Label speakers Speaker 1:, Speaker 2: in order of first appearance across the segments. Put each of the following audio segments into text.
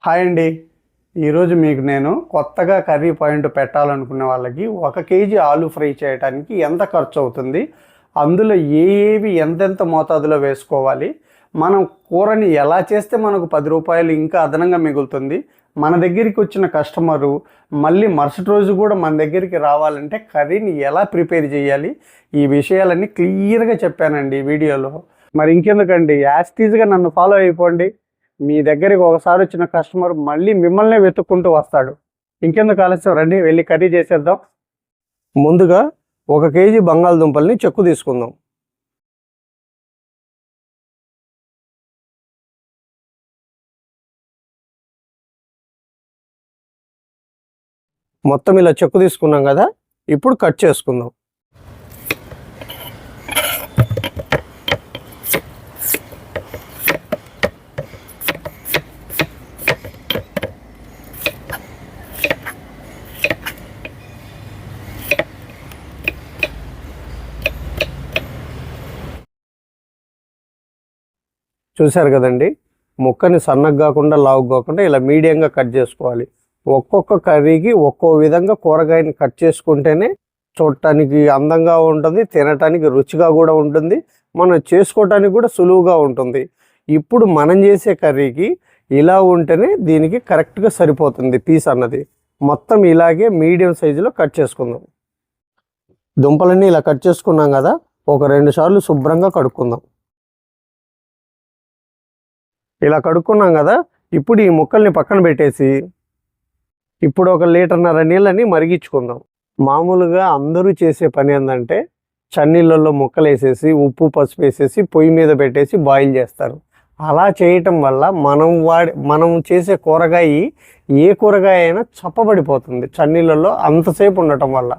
Speaker 1: Hi అండి. ఈరోజు మీకు నేను కొత్తగా కర్రీ పాయింట్ పెట్టాలనుకునే వాళ్ళకి 1 కేజీ ఆలు ఫ్రై చేయడానికి ఎంత ఖర్చు అవుతుంది, అందులో ఏవి ఎంతెంత మోతాదులో వేసుకోవాలి, మనం కూరని ఎలా చేస్తే మనకు 10 రూపాయలు ఇంకా అదనంగా మిగులుతుంది, మన దగ్గరికి వచ్చిన కస్టమరు మళ్ళీ మరుసటి రోజు కూడా మన దగ్గరికి రావాలంటే కర్రీని ఎలా ప్రిపేర్ చేయాలి, ఈ విషయాలన్నీ క్లియర్గా చెప్పానండి ఈ వీడియోలో. మరి ఇంకెందుకండి, యాస్టీజ్గా నన్ను ఫాలో అయిపోండి. మీ దగ్గరికి ఒకసారి వచ్చిన కస్టమర్ మళ్ళీ మిమ్మల్నే వెతుక్కుంటూ వస్తాడు. ఇంకెందుకు ఆలస్యం, రండి వెళ్ళి కర్రీ చేసేద్దాం. ముందుగా 1 కేజీ బంగాళదుంపల్ని చెక్కు తీసుకుందాం. మొత్తం ఇలా చెక్కు తీసుకున్నాం కదా, ఇప్పుడు కట్ చేసుకుందాం. చూశారు కదండి, ముక్కని సన్నగా కాకుండా లావు కాకుండా ఇలా మీడియంగా కట్ చేసుకోవాలి. ఒక్కొక్క కర్రీకి ఒక్కో విధంగా కూరగాయని కట్ చేసుకుంటేనే చూడటానికి అందంగా ఉంటుంది, తినటానికి రుచిగా కూడా ఉంటుంది, మనం చేసుకోవటానికి కూడా సులువుగా ఉంటుంది. ఇప్పుడు మనం చేసే కర్రీకి ఇలా ఉంటేనే దీనికి కరెక్ట్గా సరిపోతుంది పీస్ అన్నది. మొత్తం ఇలాగే మీడియం సైజులో కట్ చేసుకుందాం. దుంపలన్నీ ఇలా కట్ చేసుకున్నాం కదా, ఒక 2 సార్లు శుభ్రంగా కడుక్కుందాం. ఇలా కడుక్కున్నాం కదా, ఇప్పుడు ఈ ముక్కల్ని పక్కన పెట్టేసి ఇప్పుడు 1 లీటర్న్నర నీళ్ళని మరిగించుకుందాం. మామూలుగా అందరూ చేసే పని ఏంటంటే చన్నీళ్ళల్లో ముక్కలు వేసేసి ఉప్పు పసుపు వేసేసి పొయ్యి మీద పెట్టేసి బాయిల్ చేస్తారు. అలా చేయటం వల్ల మనం చేసే కూరగాయ ఏ కూరగాయ అయినా చప్పబడిపోతుంది చన్నీళ్ళల్లో అంతసేపు ఉండటం వల్ల.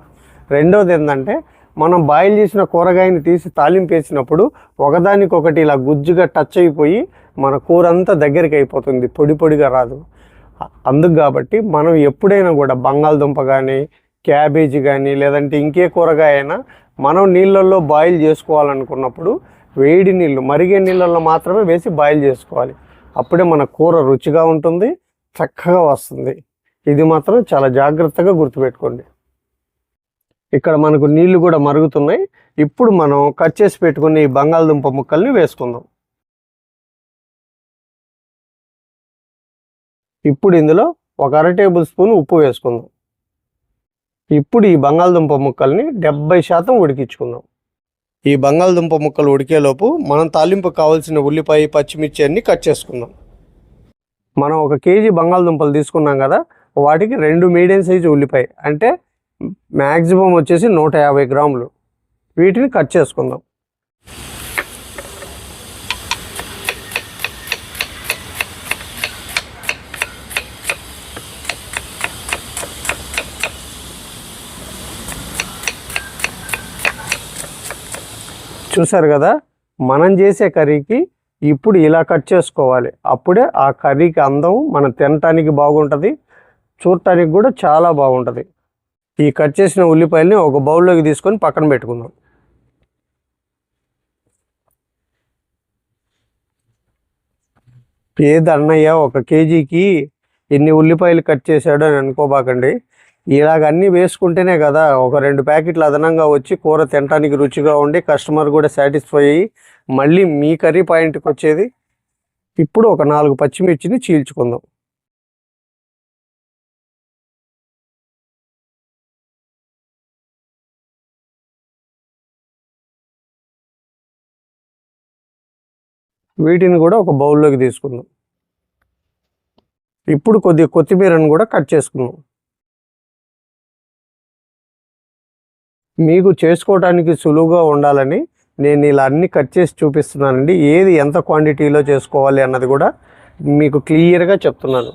Speaker 1: రెండోది ఏంటంటే మనం బాయిల్ చేసిన కూరగాయని తీసి తాలింపు వేసినప్పుడు ఒకదానికొకటి ఇలా గుజ్జుగా టచ్ అయిపోయి మన కూర అంతా దగ్గరికి అయిపోతుంది, పొడి పొడిగా రాదు. అందుకు కాబట్టి మనం ఎప్పుడైనా కూడా బంగాళదుంప కానీ క్యాబేజీ కానీ లేదంటే ఇంకే కూరగాయ అయినా మనం నీళ్ళల్లో బాయిల్ చేసుకోవాలనుకున్నప్పుడు వేడి నీళ్ళు మరిగే నీళ్ళల్లో మాత్రమే వేసి బాయిల్ చేసుకోవాలి. అప్పుడే మన కూర రుచిగా ఉంటుంది, చక్కగా వస్తుంది. ఇది మాత్రం చాలా జాగ్రత్తగా గుర్తుపెట్టుకోండి. ఇక్కడ మనకు నీళ్లు కూడా మరుగుతున్నాయి. ఇప్పుడు మనం కట్ చేసి పెట్టుకుని ఈ బంగాళదుంప ముక్కల్ని వేసుకుందాం. ఇప్పుడు ఇందులో 1/2 టేబుల్ స్పూన్ ఉప్పు వేసుకుందాం. ఇప్పుడు ఈ బంగాళదుంప ముక్కల్ని 70% ఉడికించుకుందాం. ఈ బంగాళదుంప ముక్కలు ఉడికేలోపు మనం తాలింపు కావాల్సిన ఉల్లిపాయ పచ్చిమిర్చి అన్ని కట్ చేసుకుందాం. మనం 1 కేజీ బంగాళదుంపలు తీసుకున్నాం కదా, వాటికి 2 మీడియం సైజు ఉల్లిపాయ అంటే మ్యాక్సిమం వచ్చేసి 150 గ్రాములు, వీటిని కట్ చేసుకుందాం. చూసారు కదా, మనం చేసే కర్రీకి ఇప్పుడు ఇలా కట్ చేసుకోవాలి. అప్పుడే ఆ కర్రీకి అందం, మనం తినటానికి బాగుంటుంది, చూడటానికి కూడా చాలా బాగుంటుంది. ఈ కట్ చేసిన ఉల్లిపాయల్ని ఒక బౌల్లోకి తీసుకొని పక్కన పెట్టుకుందాం. ఏది అన్నయ్య 1 కేజీకి ఎన్ని ఉల్లిపాయలు కట్ చేశాడు అని అనుకోబాకండి. ఇలాగ అన్నీ వేసుకుంటేనే కదా ఒక 2 ప్యాకెట్లు అదనంగా వచ్చి కూర తినడానికి రుచిగా ఉండి కస్టమర్ కూడా సాటిస్ఫై అయ్యి మళ్ళీ మీ కర్రీ పాయింట్కి వచ్చేది. ఇప్పుడు ఒక 4 పచ్చిమిర్చిని చీల్చుకుందాం. వీటిని కూడా ఒక బౌల్లోకి తీసుకుందాం. ఇప్పుడు కొద్దిగా కొత్తిమీరను కూడా కట్ చేసుకుందాం. మీకు చేసుకోవడానికి సులువుగా ఉండాలని నేను ఇలా అన్నీ కట్ చేసి చూపిస్తున్నానండి. ఏది ఎంత క్వాంటిటీలో చేసుకోవాలి అన్నది కూడా మీకు క్లియర్గా చెప్తున్నాను.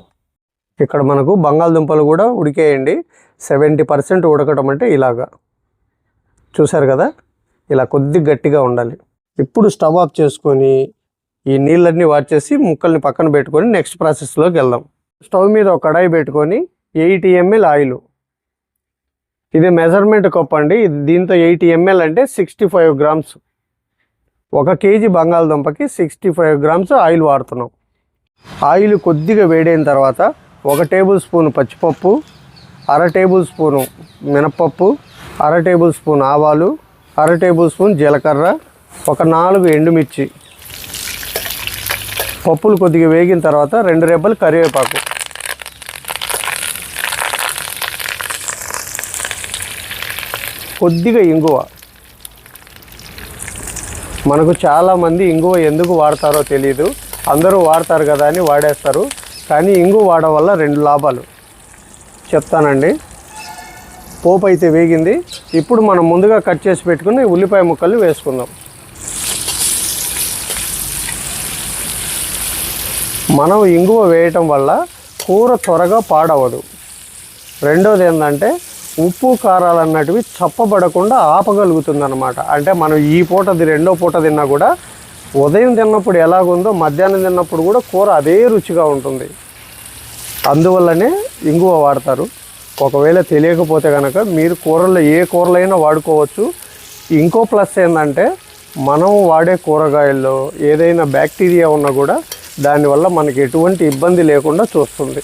Speaker 1: ఇక్కడ మనకు బంగాళదుంపలు కూడా ఉడికేయండి. 70% ఉడకటం అంటే ఇలాగా చూసారు కదా, ఇలా కొద్దిగా గట్టిగా ఉండాలి. ఇప్పుడు స్టవ్ ఆఫ్ చేసుకొని ఈ నీళ్ళన్నీ వాచేసి ముక్కల్ని పక్కన పెట్టుకొని నెక్స్ట్ ప్రాసెస్లోకి వెళ్దాం. స్టవ్ మీద ఒక కడాయి పెట్టుకొని 80 ml ఆయిల్, ఇది మెజర్మెంట్ కప్ అండి, దీంతో 80 ml అంటే 65 గ్రామ్స్. 1 కేజీ బంగాళదుంపకి 65 గ్రామ్స్ ఆయిల్ వాడుతున్నాం. ఆయిల్ కొద్దిగా వేడైన తర్వాత 1 టేబుల్ స్పూన్ పచ్చిపప్పు, 1/2 టేబుల్ స్పూను మినపప్పు, 1/2 టేబుల్ స్పూన్ ఆవాలు, 1/2 టేబుల్ స్పూన్ జీలకర్ర, ఒక 4 ఎండుమిర్చి. పప్పులు కొద్దిగా వేగిన తర్వాత 2 రెబ్బలు కరివేపాకు, కొద్దిగా ఇంగువ. మనకు చాలామంది ఇంగువ ఎందుకు వాడతారో తెలియదు, అందరూ వాడతారు కదా అని వాడేస్తారు. కానీ ఇంగువ వాడడం వల్ల 2 లాభాలు చెప్తానండి. పోపు అయితే వేగింది. ఇప్పుడు మనం ముందుగా కట్ చేసి పెట్టుకుని ఉల్లిపాయ ముక్కలు వేసుకుందాం. మనం ఇంగువ వేయటం వల్ల కూర త్వరగా పాడవదు. రెండోది ఏంటంటే ఉప్పు కారాలు అన్నటివి చప్పబడకుండా ఆపగలుగుతుంది అన్నమాట. అంటే మనం ఈ పూటది రెండో పూట తిన్నా కూడా ఉదయం తిన్నప్పుడు ఎలాగుందో మధ్యాహ్నం తిన్నప్పుడు కూడా కూర అదే రుచిగా ఉంటుంది. అందువల్లనే ఇంగువ వాడతారు. ఒకవేళ తెలియకపోతే కనుక మీరు కూరల్లో ఏ కూరలైనా వాడుకోవచ్చు. ఇంకో ప్లస్ ఏంటంటే మనం వాడే కూరగాయల్లో ఏదైనా బ్యాక్టీరియా ఉన్నా కూడా దానివల్ల మనకి ఎటువంటి ఇబ్బంది లేకుండా చూస్తుంది.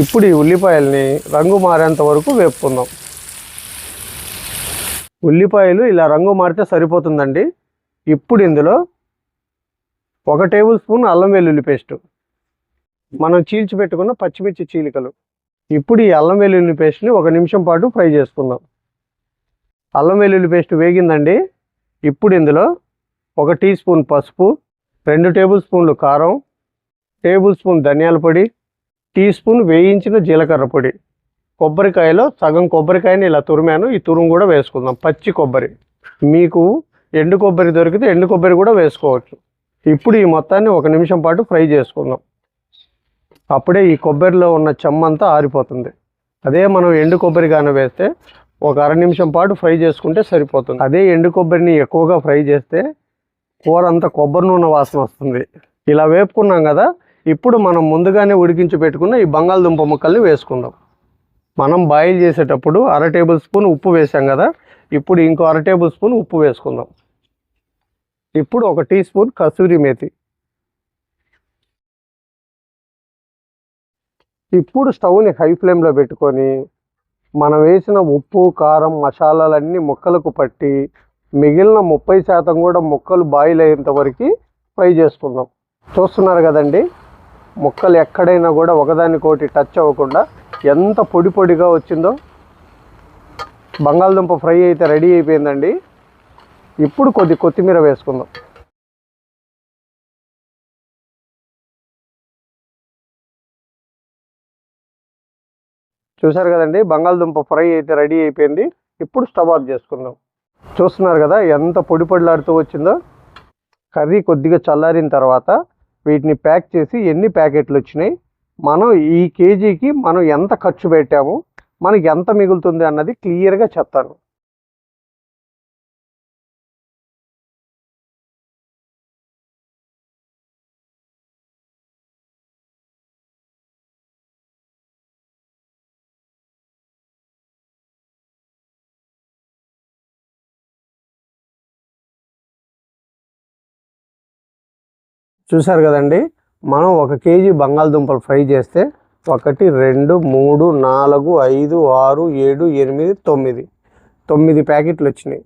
Speaker 1: ఇప్పుడు ఈ ఉల్లిపాయల్ని రంగు మారేంత వరకు వేపుకుందాం. ఉల్లిపాయలు ఇలా రంగు మారితే సరిపోతుందండి. ఇప్పుడు ఇందులో 1 టేబుల్ స్పూన్ అల్లం వెల్లుల్లి పేస్టు, మనం చీల్చి పెట్టుకున్న పచ్చిమిర్చి చీలికలు. ఇప్పుడు ఈ అల్లం వెల్లుల్లి పేస్ట్ని 1 నిమిషం పాటు ఫ్రై చేసుకుందాం. అల్లం వెల్లుల్లి పేస్ట్ వేగిందండి. ఇప్పుడు ఇందులో 1 టీ స్పూన్ పసుపు, 2 టేబుల్ స్పూన్లు కారం, టేబుల్ స్పూన్ ధనియాల పొడి, టీ స్పూన్ వేయించిన జీలకర్ర పొడి. కొబ్బరికాయలో సగం కొబ్బరికాయని ఇలా తురిమాను. ఈ తురుము కూడా వేసుకుందాం. పచ్చి కొబ్బరి, మీకు ఎండు కొబ్బరి దొరికితే ఎండు కొబ్బరి కూడా వేసుకోవచ్చు. ఇప్పుడు ఈ మొత్తాన్ని 1 నిమిషం పాటు ఫ్రై చేసుకుందాం. అప్పుడే ఈ కొబ్బరిలో ఉన్న చెమ్మంతా ఆరిపోతుంది. అదే మనం ఎండు కొబ్బరి కానీ వేస్తే 1 అర నిమిషం పాటు ఫ్రై చేసుకుంటే సరిపోతుంది. అదే ఎండు కొబ్బరిని ఎక్కువగా ఫ్రై చేస్తే కూర అంతా కొబ్బరి నూనె వాసన వస్తుంది. ఇలా వేపుకున్నాం కదా. ఇప్పుడు మనం ముందుగానే ఉడికించి పెట్టుకున్న ఈ బంగాళదుంప ముక్కల్ని వేసుకుందాం. మనం బాయిల్ చేసేటప్పుడు 1/2 టేబుల్ స్పూన్ ఉప్పు వేసాం కదా. ఇప్పుడు ఇంకో 1/2 టేబుల్ స్పూన్ ఉప్పు వేసుకుందాం. ఇప్పుడు 1 టీ స్పూన్ కసూరి మేతి. ఇప్పుడు స్టవ్ని హై ఫ్లేమ్లో పెట్టుకొని మనం వేసిన ఉప్పు కారం మసాలాలన్నీ ముక్కలకు పట్టి మిగిలిన 30% కూడా ముక్కలు బాయిల్ అయ్యేంత వరకు ఫ్రై చేసుకుందాం. చూస్తున్నారు కదండి, ముక్కలు ఎక్కడైనా కూడా ఒకదానికోటి టచ్ అవ్వకుండా ఎంత పొడి పొడిగా వచ్చిందో. బంగాళదుంప ఫ్రై అయితే రెడీ అయిపోయిందండి. ఇప్పుడు కొత్తిమీర వేసుకుందాం. చూసారు కదండి, బంగాళదుంప ఫ్రై అయితే రెడీ అయిపోయింది. ఇప్పుడు స్టవ్ ఆఫ్ చేసుకుందాం. చూస్తున్నారు కదా ఎంత పొడి పొడిలాడుతూ వచ్చిందో. కర్రీ కొద్దిగా చల్లారిన తర్వాత వీటిని ప్యాక్ చేసి ఎన్ని ప్యాకెట్లు వచ్చినాయి, మనం ఈ కేజీకి మనం ఎంత ఖర్చు పెట్టాము, మనకి ఎంత మిగులుతుంది అన్నది క్లియర్గా చెప్తాను. చూసారు కదండి, మనం 1 కేజీ బంగాళదుంపలు ఫ్రై చేస్తే 1 2 3 4 5 6 7 8 9 ప్యాకెట్లు వచ్చినాయి.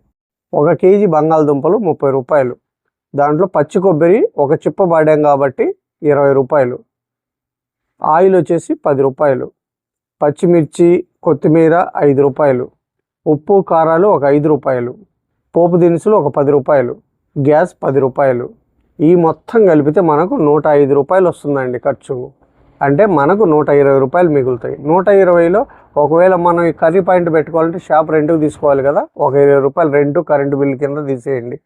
Speaker 1: 1 కేజీ బంగాళదుంపలు 30 రూపాయలు. దాంట్లో పచ్చి కొబ్బరి 1 చిప్ప వాడాం కాబట్టి 20 రూపాయలు. ఆయిల్ వచ్చేసి 10 రూపాయలు. పచ్చిమిర్చి కొత్తిమీర 5 రూపాయలు. ఉప్పు కారాలు 5 రూపాయలు. పోపు దినుసులు 10 రూపాయలు. గ్యాస్ 10 రూపాయలు. ఈ మొత్తం కలిపితే మనకు 105 రూపాయలు వస్తుందండి ఖర్చు. అంటే మనకు 120 రూపాయలు మిగులుతాయి. 120లో ఒకవేళ మనం ఈ కర్రీ పాయింట్ పెట్టుకోవాలంటే షాప్ రెంట్కి తీసుకోవాలి కదా, 20 రూపాయలు రెంటు కరెంటు బిల్లు కింద తీసేయండి,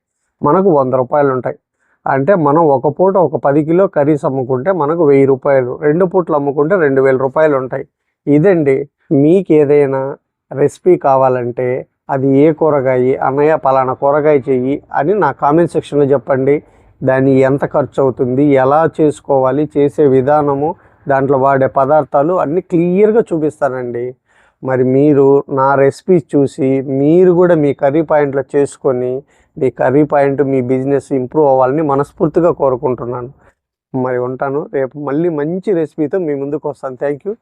Speaker 1: మనకు 100 రూపాయలు ఉంటాయి. అంటే మనం ఒక పూట 10 కిలో కర్రీస్ అమ్ముకుంటే మనకు 1000 రూపాయలు, 2 పూటలు అమ్ముకుంటే 2000 రూపాయలు ఉంటాయి. ఇదండి. మీకు ఏదైనా రెసిపీ కావాలంటే అది ఏ కూరగాయ, అన్నయ్య పలానా కూరగాయ చెయ్యి అని నా కామెంట్ సెక్షన్లో చెప్పండి. దాన్ని ఎంత ఖర్చు అవుతుంది, ఎలా చేసుకోవాలి, చేసే విధానము, దాంట్లో వాడే పదార్థాలు అన్నీ క్లియర్గా చూపిస్తానండి. మరి మీరు నా రెసిపీస్ చూసి మీరు కూడా మీ కర్రీ పాయింట్లో చేసుకొని మీ కర్రీ పాయింట్ మీ బిజినెస్ ఇంప్రూవ్ అవ్వాలని మనస్ఫూర్తిగా కోరుకుంటున్నాను. మరి ఉంటాను. రేపు మళ్ళీ మంచి రెసిపీతో మీ ముందుకు వస్తాను. Thank you.